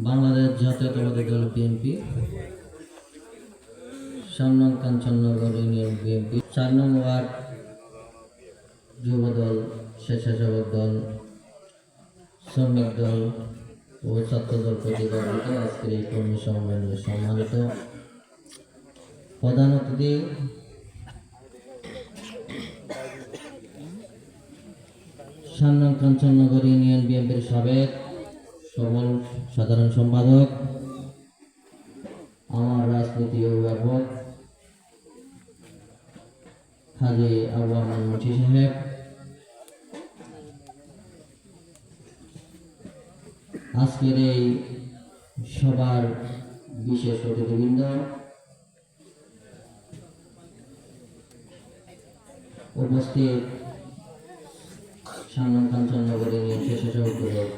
বাংলাদেশ জাতীয়তাবাদী দল বিএনপি, 7 নং কাঞ্চননগর ইউনিয়ন বিএনপি, 4 নং ওয়ার্ড যুবদল, স্বেচ্ছাসেবক দল, শ্রমিক দল ও ছাত্রদল কর্তৃক আয়োজিত আজকের এই কর্মী সম্মেলনে সম্মানিত প্রধান অতিথি, কাঞ্চননগর ইউনিয়ন বিএনপির সাবেক সবল সাধারণ সম্পাদক, আমার রাজনীতি অভিভাবক হাজী আবু আমান মুন্সি সাহেব, আজকের এই সবার বিশেষ অতিথিবৃন্দ, উপস্থিত 7 নং কাঞ্চননগর ইউনিয়ন স্বেচ্ছাসেবক দল